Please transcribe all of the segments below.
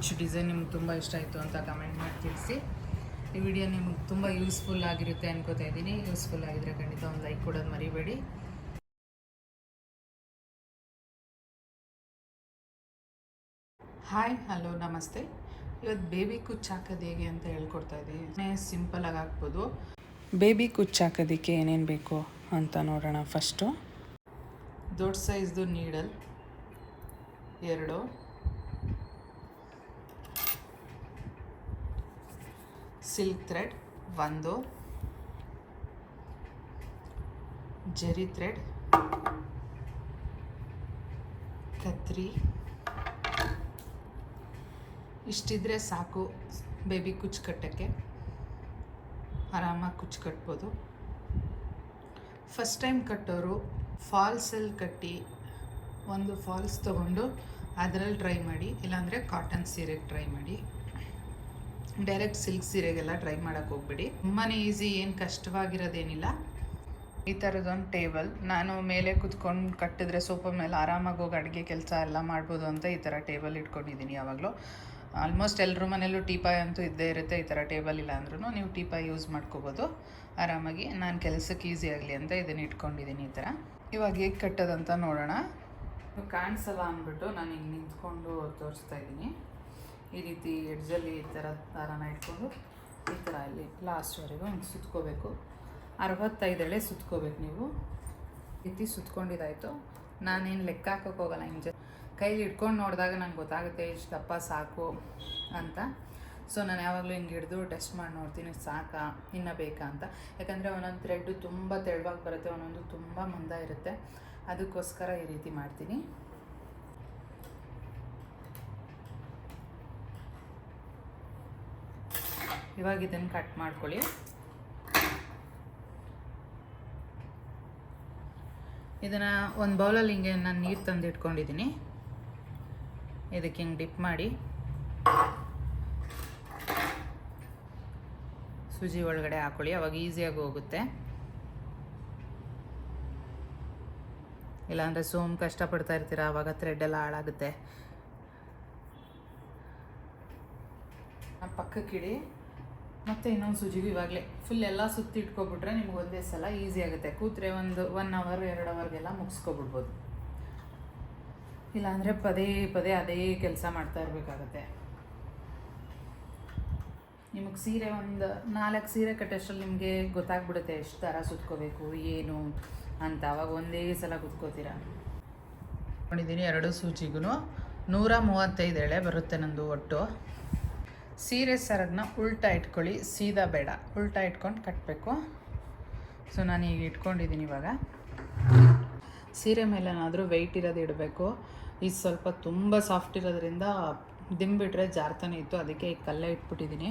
ಕುಚ್ design ನಿಮ್ಗೆ ತುಂಬ ಇಷ್ಟ ಆಯಿತು ಅಂತ ಕಮೆಂಟ್ ಮಾಡಿ ತಿಳಿಸಿ. ಈ ವಿಡಿಯೋ ನಿಮ್ಗೆ ತುಂಬ ಯೂಸ್ಫುಲ್ ಆಗಿರುತ್ತೆ ಅನ್ಕೋತಾ ಇದ್ದೀನಿ. ಯೂಸ್ಫುಲ್ ಆಗಿದ್ರೆ ಖಂಡಿತ ಒಂದು ಲೈಕ್ ಕೊಡೋದು ಮರಿಬೇಡಿ. ಹಾಯ್, ಹಲೋ, ನಮಸ್ತೆ. ಇವತ್ತು ಬೇಬಿ ಕುಚ್ ಹಾಕೋದು ಹೇಗೆ ಅಂತ ಹೇಳ್ಕೊಡ್ತಾ ಇದ್ದೀನಿ. ಸಿಂಪಲಾಗಿ ಹಾಕ್ಬೋದು. ಬೇಬಿ ಕುಚ್ ಹಾಕೋದಕ್ಕೆ ಏನೇನು ಬೇಕು ಅಂತ ನೋಡೋಣ. ಫಸ್ಟು ದೊಡ್ಡ ಸೈಜ್ದು ನೀಡಲ್ 2, ಸಿಲ್ಕ್ ಥ್ರೆಡ್ 1, ಜರಿ ಥ್ರೆಡ್, ಕತ್ರಿ, ಇಷ್ಟಿದ್ರೆ ಸಾಕು ಬೇಬಿ ಕುಚ್ ಕಟ್ಟೋಕ್ಕೆ. ಆರಾಮಾಗಿ ಕುಚ್ ಕಟ್ಬೋದು. ಫಸ್ಟ್ ಟೈಮ್ ಕಟ್ಟೋರು ಫಾಲ್ಸಲ್ಲಿ ಕಟ್ಟಿ ಒಂದು ಫಾಲ್ಸ್ ತೊಗೊಂಡು ಅದರಲ್ಲಿ ಟ್ರೈ ಮಾಡಿ, ಇಲ್ಲಾಂದರೆ ಕಾಟನ್ ಸೀರೆಗೆ ಟ್ರೈ ಮಾಡಿ. ಡೈರೆಕ್ಟ್ ಸಿಲ್ಕ್ ಸೀರೆಗೆಲ್ಲ ಟ್ರೈ ಮಾಡೋಕ್ಕೆ ಹೋಗ್ಬೇಡಿ. ತುಂಬಾ ಈಸಿ, ಏನು ಕಷ್ಟವಾಗಿರೋದೇನಿಲ್ಲ. ಈ ಥರದೊಂದು ಟೇಬಲ್, ನಾನು ಮೇಲೆ ಕುತ್ಕೊಂಡು ಕಟ್ಟಿದ್ರೆ ಸೋಫಾ ಮೇಲೆ ಆರಾಮಾಗಿ ಹೋಗಿ ಅಡುಗೆ ಕೆಲಸ ಎಲ್ಲ ಮಾಡ್ಬೋದು ಅಂತ ಈ ಥರ ಟೇಬಲ್ ಇಟ್ಕೊಂಡಿದ್ದೀನಿ. ಯಾವಾಗಲೂ ಆಲ್ಮೋಸ್ಟ್ ಎಲ್ಲರ ಮನೆಯಲ್ಲೂ ಟೀಪಾಯ್ ಅಂತೂ ಇದ್ದೇ ಇರುತ್ತೆ. ಈ ಥರ ಟೇಬಲ್ ಇಲ್ಲ ಅಂದ್ರೂ ನೀವು ಟೀಪಾಯ್ ಯೂಸ್ ಮಾಡ್ಕೋಬೋದು ಆರಾಮಾಗಿ. ನಾನು ಕೆಲಸಕ್ಕೆ ಈಸಿ ಆಗಲಿ ಅಂತ ಇದನ್ನು ಇಟ್ಕೊಂಡಿದ್ದೀನಿ ಈ ಥರ. ಇವಾಗ ಹೇಗೆ ಕಟ್ಟೋದಂತ ನೋಡೋಣ. ಕಾಣಿಸಲ್ಲ ಅಂದ್ಬಿಟ್ಟು ನಾನು ಹಿಂಗೆ ನಿಂತ್ಕೊಂಡು ತೋರಿಸ್ತಾ ಇದ್ದೀನಿ. ಈ ರೀತಿ ಎಡ್ಜಲ್ಲಿ ಈ ಥರ ದಾರನ ಇಟ್ಕೊಂಡು ಈ ಥರ ಅಲ್ಲಿ ಲಾಸ್ಟ್ವರೆಗೂ ಹಿಂಗೆ ಸುತ್ಕೋಬೇಕು. 65 ಎಳೆ ಸುತ್ಕೋಬೇಕು ನೀವು. ಈ ರೀತಿ ಸುತ್ಕೊಂಡಿದ್ದಾಯಿತು. ನಾನೇನು ಲೆಕ್ಕ ಹಾಕೋಕೆ ಹೋಗಲ್ಲ, ಹಿಂಗೆ ಕೈಲಿ ಇಟ್ಕೊಂಡು ನೋಡಿದಾಗ ನಂಗೆ ಗೊತ್ತಾಗುತ್ತೆ ಇಷ್ಟು ದಪ್ಪ ಸಾಕು ಅಂತ. ಸೊ ನಾನು ಯಾವಾಗಲೂ ಹಿಂಗೆ ಹಿಡಿದು ಟೆಸ್ಟ್ ಮಾಡಿ ನೋಡ್ತೀನಿ, ಸಾಕಾ ಇನ್ನೂ ಬೇಕಾ ಅಂತ. ಯಾಕಂದರೆ ಒಂದೊಂದು ಥ್ರೆಡ್ಡು ತುಂಬ ತೆಳುವಾಗಿ ಬರುತ್ತೆ, ಒಂದೊಂದು ತುಂಬ ಮಂದ ಇರುತ್ತೆ. ಅದಕ್ಕೋಸ್ಕರ ಈ ರೀತಿ ಮಾಡ್ತೀನಿ. ಇವಾಗ ಇದನ್ನು ಕಟ್ ಮಾಡ್ಕೊಳ್ಳಿ. ಇದನ್ನು ಒಂದು ಬೌಲಲ್ಲಿ ಹಿಂಗೆ ನಾನು ನೀರು ತಂದು ಇಟ್ಕೊಂಡಿದ್ದೀನಿ. ಇದಕ್ಕೆ ಹಿಂಗೆ ಡಿಪ್ ಮಾಡಿ ಸೂಜಿ ಒಳಗಡೆ ಹಾಕೊಳ್ಳಿ. ಅವಾಗ ಈಸಿಯಾಗಿ ಹೋಗುತ್ತೆ. ಇಲ್ಲಾಂದರೆ ಕಷ್ಟಪಡ್ತಾ ಇರ್ತೀರ, ಆವಾಗ ಥ್ರೆಡ್ ಎಲ್ಲ ಹಾಳಾಗುತ್ತೆ. ಪಕ್ಕಕ್ಕಿಡಿ. ಮತ್ತು ಇನ್ನೊಂದು ಸೂಜಿಗೂ ಇವಾಗಲೇ ಫುಲ್ ಎಲ್ಲ ಸುತ್ತಿ ಇಟ್ಕೊಬಿಟ್ರೆ ನಿಮ್ಗೆ ಒಂದೇ ಸಲ ಈಸಿ ಆಗುತ್ತೆ. ಕೂತ್ರೆ 1 ಅವರ್ 2 ಅವರ್ಗೆಲ್ಲ ಮುಗಿಸ್ಕೊಬಿಡ್ಬೋದು. ಇಲ್ಲಾಂದರೆ ಪದೇ ಪದೇ ಅದೇ ಕೆಲಸ ಮಾಡ್ತಾ ಇರಬೇಕಾಗತ್ತೆ. ನಿಮಗೆ ಸೀರೆ ಒಂದು 4 ಸೀರೆ ಕಟ್ಟೋಷ್ಟರಲ್ಲಿ ನಿಮಗೆ ಗೊತ್ತಾಗ್ಬಿಡುತ್ತೆ ಎಷ್ಟು ಥರ ಸುತ್ಕೋಬೇಕು ಏನು ಅಂತ. ಅವಾಗ ಒಂದೇ ಸಲ ಕುತ್ಕೋತೀರ. ನೋಡಿದ್ದೀನಿ 2 ಸೂಜಿಗೂ 135 ಎಳೆ ಬರುತ್ತೆ ನಂದು ಒಟ್ಟು. ಸೀರೆ ಸರಗನ್ನ ಉಲ್ಟಾ ಇಟ್ಕೊಳ್ಳಿ, ಸೀದಾ ಬೇಡ, ಉಲ್ಟಾ ಇಟ್ಕೊಂಡು ಕಟ್ಟಬೇಕು. ಸೊ ನಾನು ಈಗ ಇಟ್ಕೊಂಡಿದ್ದೀನಿ. ಇವಾಗ ಸೀರೆ ಮೇಲೇನಾದರೂ ವೆಯ್ಟ್ ಇರೋದು ಇಡಬೇಕು. ಇದು ಸ್ವಲ್ಪ ತುಂಬ ಸಾಫ್ಟ್ ಇರೋದ್ರಿಂದ ದಿಂಬಿಟ್ರೆ ಜಾರ್ತಾನೆ ಇತ್ತು, ಅದಕ್ಕೆ ಈ ಕಲ್ಲೇ ಇಟ್ಬಿಟ್ಟಿದ್ದೀನಿ.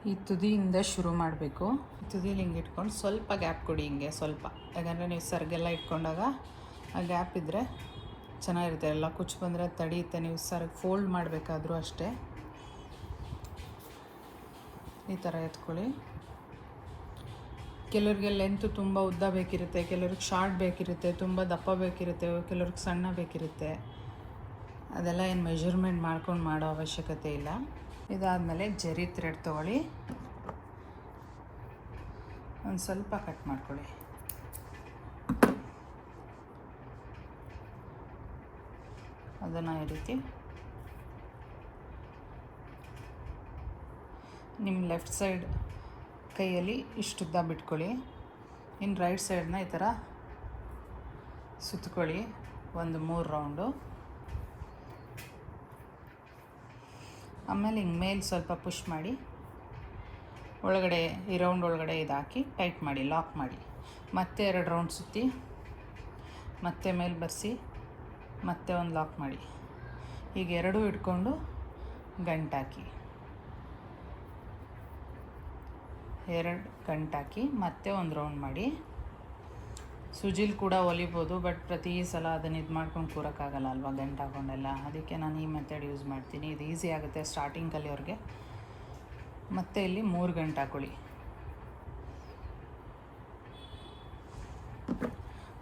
ಈ ತುದಿಯಿಂದ ಶುರು ಮಾಡಬೇಕು. ತುದಿಲಿ ಹಿಂಗೆ ಇಟ್ಕೊಂಡು ಸ್ವಲ್ಪ ಗ್ಯಾಪ್ ಕೊಡಿ, ಹಿಂಗೆ ಸ್ವಲ್ಪ. ಯಾಕಂದರೆ ನೀವು ಸರಿಗೆಲ್ಲ ಇಟ್ಕೊಂಡಾಗ ಆ ಗ್ಯಾಪ್ ಇದ್ದರೆ ಚೆನ್ನಾಗಿರುತ್ತೆ. ಎಲ್ಲ ಕುಚ್ಚು ಬಂದರೆ ತಡೆಯುತ್ತೆ. ನೀವು ಸರಿಗೆ ಫೋಲ್ಡ್ ಮಾಡಬೇಕಾದ್ರೂ ಅಷ್ಟೇ. ಈ ಥರ ಎತ್ಕೊಳ್ಳಿ. ಕೆಲವ್ರಿಗೆ ಲೆಂತು ತುಂಬ ಉದ್ದ ಬೇಕಿರುತ್ತೆ, ಕೆಲವ್ರಿಗೆ ಶಾರ್ಟ್ ಬೇಕಿರುತ್ತೆ, ತುಂಬ ದಪ್ಪ ಬೇಕಿರುತ್ತೆ, ಕೆಲವ್ರಿಗೆ ಸಣ್ಣ ಬೇಕಿರುತ್ತೆ. ಅದೆಲ್ಲ ಏನು ಮೆಜರ್ಮೆಂಟ್ ಮಾಡ್ಕೊಂಡು ಮಾಡೋ ಅವಶ್ಯಕತೆ ಇಲ್ಲ. ಇದಾದಮೇಲೆ ಜರಿ ಥ್ರೆಡ್ ತೊಗೊಳ್ಳಿ, ಒಂದು ಸ್ವಲ್ಪ ಕಟ್ ಮಾಡ್ಕೊಳ್ಳಿ. ಅದನ್ನು ಈ ರೀತಿ ನಿಮ್ಮ ಲೆಫ್ಟ್ ಸೈಡ್ ಕೈಯಲ್ಲಿ ಇಷ್ಟುದ್ದ ಬಿಟ್ಕೊಳ್ಳಿ. ಇನ್ನು ರೈಟ್ ಸೈಡನ್ನ ಈ ಥರ ಸುತ್ಕೊಳ್ಳಿ ಒಂದು 3 ರೌಂಡು. ಆಮೇಲೆ ಹಿಂಗೆ ಮೇಲೆ ಸ್ವಲ್ಪ ಪುಷ್ ಮಾಡಿ ಒಳಗಡೆ ಈ ರೌಂಡ್ ಒಳಗಡೆ ಇದು ಹಾಕಿ ಟೈಟ್ ಮಾಡಿ, ಲಾಕ್ ಮಾಡಿ. ಮತ್ತೆ 2 ರೌಂಡ್ ಸುತ್ತಿ, ಮತ್ತೆ ಮೇಲೆ ಬರ್ಸಿ, ಮತ್ತೆ ಒಂದು ಲಾಕ್ ಮಾಡಿ. ಈಗ 2 ಇಟ್ಕೊಂಡು ಗಂಟಾಕಿ, 2 ಗಂಟಾಕಿ, ಮತ್ತೆ ಒಂದು ರೌಂಡ್ ಮಾಡಿ. ಸುಜಿಲ್ ಕೂಡ ಹೊಲಿಬೋದು, ಬಟ್ ಪ್ರತಿ ಸಲ ಅದನ್ನು ಇದು ಮಾಡ್ಕೊಂಡು ಕೂರೋಕ್ಕಾಗಲ್ಲ ಅಲ್ವಾ, ಗಂಟು ಹಾಕೊಂಡೆಲ್ಲ. ಅದಕ್ಕೆ ನಾನು ಈ ಮೆಥಡ್ ಯೂಸ್ ಮಾಡ್ತೀನಿ. ಇದು ಈಸಿ ಆಗುತ್ತೆ ಸ್ಟಾರ್ಟಿಂಗ್ ಕಲಿಯೋರಿಗೆ. ಮತ್ತು ಇಲ್ಲಿ 3 ಗಂಟು ಹಾಕೊಳ್ಳಿ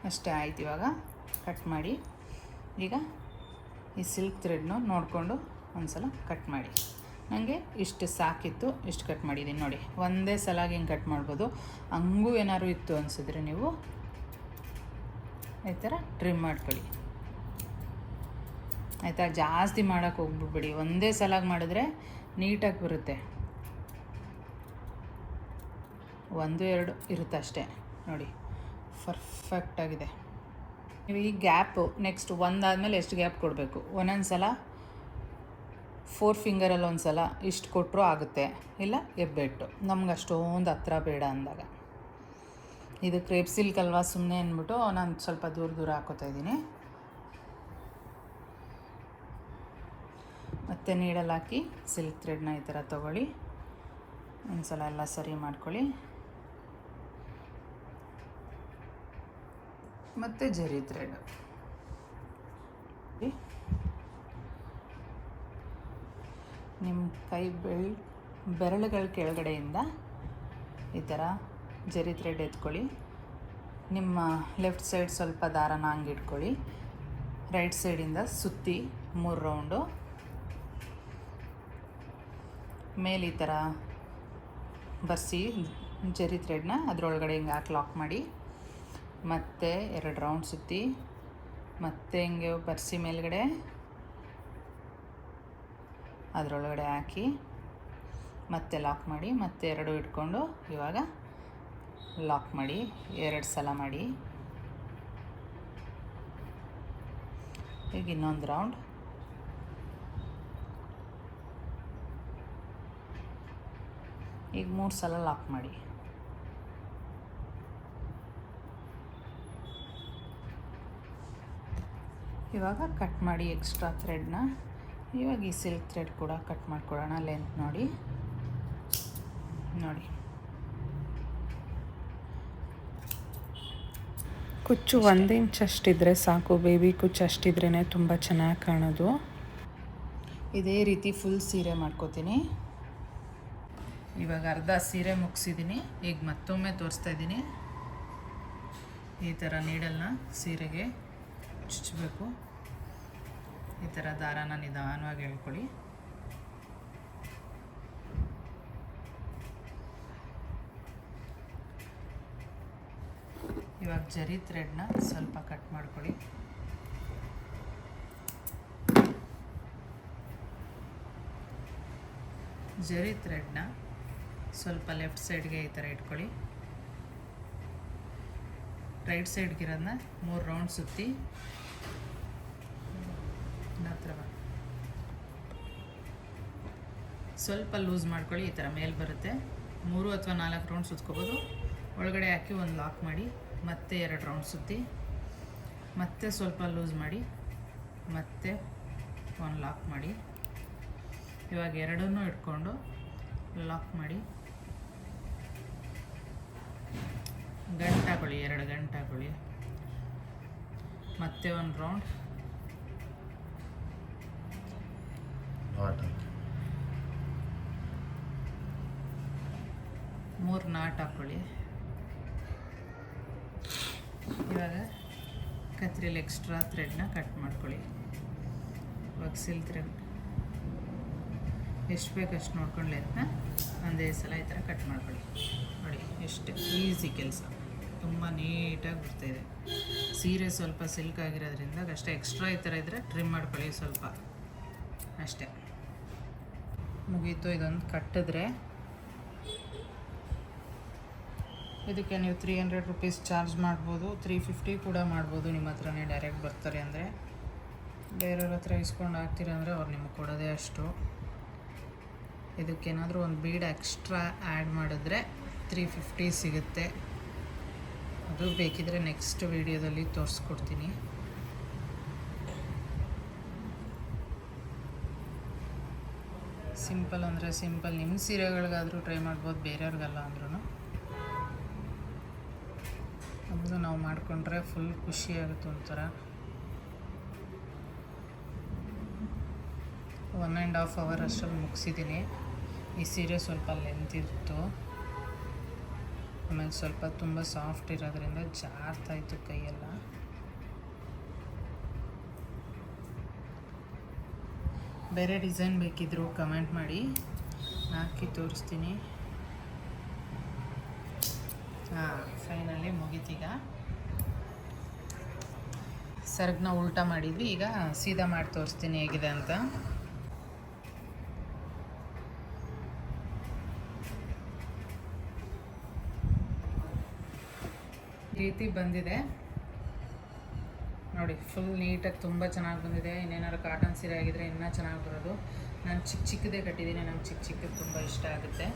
ಅಷ್ಟೇ. ಆಯ್ತು. ಇವಾಗ ಕಟ್ ಮಾಡಿ. ಈಗ ಈ ಸಿಲ್ಕ್ ಥ್ರೆಡ್ನು ನೋಡಿಕೊಂಡು ಒಂದು ಸಲ ಕಟ್ ಮಾಡಿ. ನನಗೆ ಇಷ್ಟು ಸಾಕಿತ್ತು, ಇಷ್ಟು ಕಟ್ ಮಾಡಿದ್ದೀನಿ ನೋಡಿ. ಒಂದೇ ಸಲ ಹಿಂಗೆ ಕಟ್ ಮಾಡ್ಬೋದು. ಹಂಗೂ ಏನಾದ್ರು ಇತ್ತು ಅನಿಸಿದ್ರೆ ನೀವು ಈ ಥರ ಟ್ರಿಮ್ ಮಾಡ್ಕೊಳ್ಳಿ ಆಯಿತಾ. ಜಾಸ್ತಿ ಮಾಡೋಕ್ಕೆ ಹೋಗ್ಬಿಡ್ಬೇಡಿ, ಒಂದೇ ಸಲಾಗಿ ಮಾಡಿದ್ರೆ ನೀಟಾಗಿ ಬರುತ್ತೆ. 1-2 ಇರುತ್ತೆ ಅಷ್ಟೇ ನೋಡಿ, ಪರ್ಫೆಕ್ಟಾಗಿದೆ. ನೀವು ಈ ಗ್ಯಾಪು ನೆಕ್ಸ್ಟ್ ಒಂದಾದಮೇಲೆ ಎಷ್ಟು ಗ್ಯಾಪ್ ಕೊಡಬೇಕು, ಒಂದೊಂದು ಸಲ 4 ಫಿಂಗರಲ್ಲಿ ಒಂದು ಸಲ ಇಷ್ಟು ಕೊಟ್ಟರು ಆಗುತ್ತೆ, ಇಲ್ಲ ಎಬ್ಬೆಟ್ಟು ನಮ್ಗೆ ಅಷ್ಟೊಂದು ಹತ್ರ ಬೇಡ ಅಂದಾಗ. ಇದು ಕ್ರೇಪ್ ಸಿಲ್ಕ್ ಅಲ್ವಾ, ಸುಮ್ಮನೆ ಅಂದ್ಬಿಟ್ಟು ನಾನು ಸ್ವಲ್ಪ ದೂರ ಹಾಕೋತಾ ಇದ್ದೀನಿ. ಮತ್ತು ನೀಡಲ್ಲಿ ಹಾಕಿ ಸಿಲ್ಕ್ ಥ್ರೆಡ್ನ ಈ ಥರ ತೊಗೊಳ್ಳಿ, ಒಂದು ಸಲ ಎಲ್ಲ ಸರಿ ಮಾಡ್ಕೊಳ್ಳಿ. ಮತ್ತು ಜರಿ ಥ್ರೆಡ್ ನಿಮ್ಮ ಕೈ ಬೆರಳುಗಳ ಕೆಳಗಡೆಯಿಂದ ಈ ಥರ ಜರಿ ಥ್ರೆಡ್ ಎತ್ಕೊಳ್ಳಿ. ನಿಮ್ಮ ಲೆಫ್ಟ್ ಸೈಡ್ ಸ್ವಲ್ಪ ದಾರನ ಹಂಗೆ ಇಟ್ಕೊಳ್ಳಿ. ರೈಟ್ ಸೈಡಿಂದ ಸುತ್ತಿ 3 ರೌಂಡು ಮೇಲೆ ಈ ಥರ ಬರ್ಸಿ ಜರಿ ಥ್ರೆಡ್ನ ಅದರೊಳಗಡೆ ಹಿಂಗೆ ಹಾಕಿ ಲಾಕ್ ಮಾಡಿ. ಮತ್ತೆ 2 ರೌಂಡ್ ಸುತ್ತಿ ಮತ್ತೆ ಹಿಂಗೆ ಬರ್ಸಿ ಮೇಲ್ಗಡೆ ಅದರೊಳಗಡೆ ಹಾಕಿ ಮತ್ತೆ ಲಾಕ್ ಮಾಡಿ. ಮತ್ತೆ 2 ಇಟ್ಕೊಂಡು ಇವಾಗ ಲಾಕ್ ಮಾಡಿ 2 ಸಲ ಮಾಡಿ. ಈಗ ಇನ್ನೊಂದು ರೌಂಡ್. ಈಗ 3 ಸಲ ಲಾಕ್ ಮಾಡಿ. ಇವಾಗ ಕಟ್ ಮಾಡಿ ಎಕ್ಸ್ಟ್ರಾ ಥ್ರೆಡ್ನ. ಇವಾಗ ಈ ಸಿಲ್ಕ್ ಥ್ರೆಡ್ ಕೂಡ ಕಟ್ ಮಾಡ್ಕೊಳ್ಳೋಣ. ಲೆಂತ್ ನೋಡಿ ಕುಚ್ಚು 1 ಇಂಚ್ ಅಷ್ಟಿದ್ರೆ ಸಾಕು. ಬೇಬಿ ಕುಚ್ಚು ಅಷ್ಟಿದ್ರೇ ತುಂಬ ಚೆನ್ನಾಗಿ ಕಾಣೋದು. ಇದೇ ರೀತಿ ಫುಲ್ ಸೀರೆ ಮಾಡ್ಕೋತೀನಿ. ಇವಾಗ ಅರ್ಧ ಸೀರೆ ಮುಗಿಸಿದ್ದೀನಿ. ಈಗ ಮತ್ತೊಮ್ಮೆ ತೋರಿಸ್ತಾ ಇದ್ದೀನಿ. ಈ ಥರ ನೀಡಲ್ನ ಸೀರೆಗೆ ಚುಚ್ಚಬೇಕು. ಈ ಥರ ದಾರಾನ ನಿಧಾನವಾಗಿ ಎಳ್ಕೊಳ್ಳಿ. ಇವಾಗ ಜರಿ ಥ್ರೆಡ್ನ ಸ್ವಲ್ಪ ಕಟ್ ಮಾಡ್ಕೊಳ್ಳಿ. ಜರಿ ಥ್ರೆಡ್ನ ಸ್ವಲ್ಪ ಲೆಫ್ಟ್ ಸೈಡ್ಗೆ ಈ ಥರ ಇಟ್ಕೊಳ್ಳಿ. ರೈಟ್ ಸೈಡ್ಗಿರೋದನ್ನ 3 ರೌಂಡ್ ಸುತ್ತಿ ಹತ್ರ ಸ್ವಲ್ಪ ಲೂಸ್ ಮಾಡ್ಕೊಳ್ಳಿ. ಈ ಥರ ಮೇಲೆ ಬರುತ್ತೆ. 3 ಅಥವಾ 4 ರೌಂಡ್ ಸುತ್ಕೋಬೋದು. ಒಳಗಡೆ ಹಾಕಿ ಒಂದು ಲಾಕ್ ಮಾಡಿ, ಮತ್ತೆ 2 ರೌಂಡ್ ಸುತ್ತಿ, ಮತ್ತೆ ಸ್ವಲ್ಪ ಲೂಸ್ ಮಾಡಿ, ಮತ್ತೆ ಒಂದು ಲಾಕ್ ಮಾಡಿ. ಇವಾಗ 2 ಇಟ್ಕೊಂಡು ಲಾಕ್ ಮಾಡಿ ಗಂಟು ಹಾಕೊಳ್ಳಿ. 2 ಗಂಟು ಹಾಕೊಳ್ಳಿ. ಮತ್ತೆ ಒಂದು ರೌಂಡ್ 3 ನಾಟ್ ಹಾಕ್ಕೊಳ್ಳಿ. ಇವಾಗ ಕತ್ರಿಯಲ್ಲಿ ಎಕ್ಸ್ಟ್ರಾ ಥ್ರೆಡ್ನ ಕಟ್ ಮಾಡ್ಕೊಳ್ಳಿ. ಇವಾಗ ಸಿಲ್ಕ್ ಥ್ರೆಡ್ ಎಷ್ಟು ಬೇಕಷ್ಟು ನೋಡ್ಕೊಂಡು ಲೆಂತ್ನ ಒಂದೇ ಸಲ ಈ ಥರ ಕಟ್ ಮಾಡ್ಕೊಳ್ಳಿ. ನೋಡಿ ಎಷ್ಟು ಈಸಿ ಕೆಲಸ, ತುಂಬ ನೀಟಾಗಿ ಬರ್ತಾಯಿದೆ. ಸೀರೆ ಸ್ವಲ್ಪ ಸಿಲ್ಕ್ ಆಗಿರೋದ್ರಿಂದ ಅಷ್ಟೇ. ಎಕ್ಸ್ಟ್ರಾ ಈ ಥರ ಇದ್ದರೆ ಟ್ರಿಮ್ ಮಾಡ್ಕೊಳ್ಳಿ ಸ್ವಲ್ಪ ಅಷ್ಟೇ. ಮುಗೀತು. ಇದೊಂದು ಕಟ್ಟಿದ್ರೆ ಇದಕ್ಕೆ ನೀವು 300 ರುಪೀಸ್ ಚಾರ್ಜ್ ಮಾಡ್ಬೋದು, 350 ಕೂಡ ಮಾಡ್ಬೋದು. ನಿಮ್ಮ ಹತ್ರನೇ ಡೈರೆಕ್ಟ್ ಬರ್ತಾರೆ ಅಂದರೆ. ಬೇರೆಯವ್ರ ಹತ್ರ ಇಸ್ಕೊಂಡು ಹಾಕ್ತೀರ ಅಂದರೆ ಅವ್ರು ನಿಮಗೆ ಕೊಡೋದೇ ಅಷ್ಟು. ಇದಕ್ಕೇನಾದರೂ ಒಂದು ಬೀಡ್ ಎಕ್ಸ್ಟ್ರಾ ಆ್ಯಡ್ ಮಾಡಿದ್ರೆ 350 ಸಿಗುತ್ತೆ. ಅದು ಬೇಕಿದ್ರೆ ನೆಕ್ಸ್ಟ್ ವೀಡಿಯೋದಲ್ಲಿ ತೋರಿಸ್ಕೊಡ್ತೀನಿ. ಸಿಂಪಲ್ ಅಂದರೆ ಸಿಂಪಲ್. ನಿಮ್ಮ ಸೀರೆಗಳಿಗಾದರೂ ಟ್ರೈ ಮಾಡ್ಬೋದು, ಬೇರೆಯವ್ರಿಗಲ್ಲ ಅಂದ್ರೂ. ನಮ್ಮದು ನಾವು ಮಾಡಿಕೊಂಡ್ರೆ ಫುಲ್ ಖುಷಿಯಾಗುತ್ತೆ ಒಂಥರ. 1.5 ಅವರ್ ಅಷ್ಟರಲ್ಲಿ ಮುಗಿಸಿದ್ದೀನಿ. ಈ ಸೀರೆ ಸ್ವಲ್ಪ ಲೆಂತ್ ಇತ್ತು, ಆಮೇಲೆ ಸ್ವಲ್ಪ ತುಂಬ ಸಾಫ್ಟ್ ಇರೋದ್ರಿಂದ ಜಾರ್ತಾಯಿತ್ತು ಕೈಯೆಲ್ಲ. ಬೇರೆ ಡಿಸೈನ್ ಬೇಕಿದ್ರು ಕಮೆಂಟ್ ಮಾಡಿ, ಹಾಕಿ ತೋರಿಸ್ತೀನಿ. ಹಾಂ, ಫೈನಲಿ ಮುಗೀತೀಗ. ಸರ್ಗನ್ನ ಉಲ್ಟಾ ಮಾಡಿದ್ವಿ, ಈಗ ಸೀದಾ ಮಾಡಿ ತೋರಿಸ್ತೀನಿ ಹೇಗಿದೆ ಅಂತ. ಈ ರೀತಿ ಬಂದಿದೆ ನೋಡಿ, ಫುಲ್ ನೀಟಾಗಿ ತುಂಬ ಚೆನ್ನಾಗಿ ಬಂದಿದೆ. ಇನ್ನೇನಾದ್ರು ಕಾಟನ್ ಸೀರೆ ಆಗಿದ್ರೆ ಇನ್ನೂ ಚೆನ್ನಾಗಿ ಬರೋದು. ನಾನು ಚಿಕ್ಕದೇ ಕಟ್ಟಿದ್ದೀನಿ, ನಂಗೆ ಚಿಕ್ಕದು ತುಂಬ ಇಷ್ಟ ಆಗುತ್ತೆ.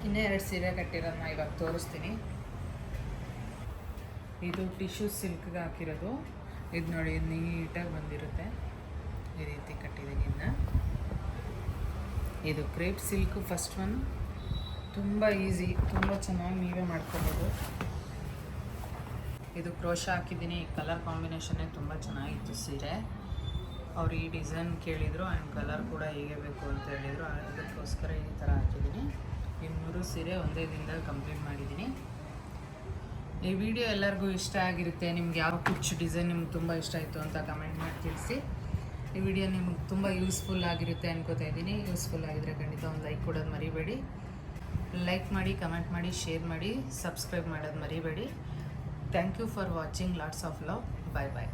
ಇನ್ನೂ 2 ಸೀರೆ ಕಟ್ಟಿರೋದನ್ನ ಇವಾಗ ತೋರಿಸ್ತೀನಿ. ಇದು ಟಿಶ್ಯೂ ಸಿಲ್ಕ್ಗೆ ಹಾಕಿರೋದು. ಇದು ನೋಡಿ, ನೀಟಾಗಿ ಬಂದಿರುತ್ತೆ. ಈ ರೀತಿ ಕಟ್ಟಿದ್ದೀನಿ. ಇನ್ನು ಇದು ಕ್ರೇಪ್ ಸಿಲ್ಕು ಫಸ್ಟ್ ಒನ್. ತುಂಬ ಈಸಿ, ತುಂಬ ಚೆನ್ನಾಗಿ ನೀವೇ ಮಾಡ್ಕೋಬೋದು. ಇದು ಕ್ರೋಶ ಹಾಕಿದ್ದೀನಿ. ಕಲರ್ ಕಾಂಬಿನೇಷನ್ನೇ ತುಂಬ ಚೆನ್ನಾಗಿತ್ತು ಸೀರೆ. ಅವ್ರು ಈ ಡಿಸೈನ್ ಕೇಳಿದರು ಆ್ಯಂಡ್ ಕಲರ್ ಕೂಡ ಹೀಗೆ ಬೇಕು ಅಂತ ಹೇಳಿದರು. ಅದಕ್ಕೋಸ್ಕರ ಈ ಥರ ಹಾಕಿದ್ದೀನಿ. ಈ 3 ಸೀರೆ ಒಂದೇ ದಿನದಲ್ಲಿ ಕಂಪ್ಲೀಟ್ ಮಾಡಿದ್ದೀನಿ. ಈ ವಿಡಿಯೋ ಎಲ್ಲರಿಗೂ ಇಷ್ಟ ಆಗಿರುತ್ತೆ. ನಿಮ್ಗೆ ಯಾವ ಕುಚ್ಚು ಡಿಸೈನ್ ನಿಮ್ಗೆ ತುಂಬ ಇಷ್ಟ ಆಯಿತು ಅಂತ ಕಮೆಂಟ್ ಮಾಡಿ ತಿಳಿಸಿ. ಈ ವಿಡಿಯೋ ನಿಮ್ಗೆ ತುಂಬ ಯೂಸ್ಫುಲ್ ಆಗಿರುತ್ತೆ ಅನ್ಕೋತಾ ಇದ್ದೀನಿ. ಯೂಸ್ಫುಲ್ ಆಗಿದ್ರೆ ಖಂಡಿತ ಒಂದು ಲೈಕ್ ಕೊಡೋದು ಮರಿಬೇಡಿ. ಲೈಕ್ ಮಾಡಿ, ಕಮೆಂಟ್ ಮಾಡಿ, ಶೇರ್ ಮಾಡಿ, ಸಬ್ಸ್ಕ್ರೈಬ್ ಮಾಡೋದು ಮರಿಬೇಡಿ. Thank you for watching. Lots of love. Bye bye.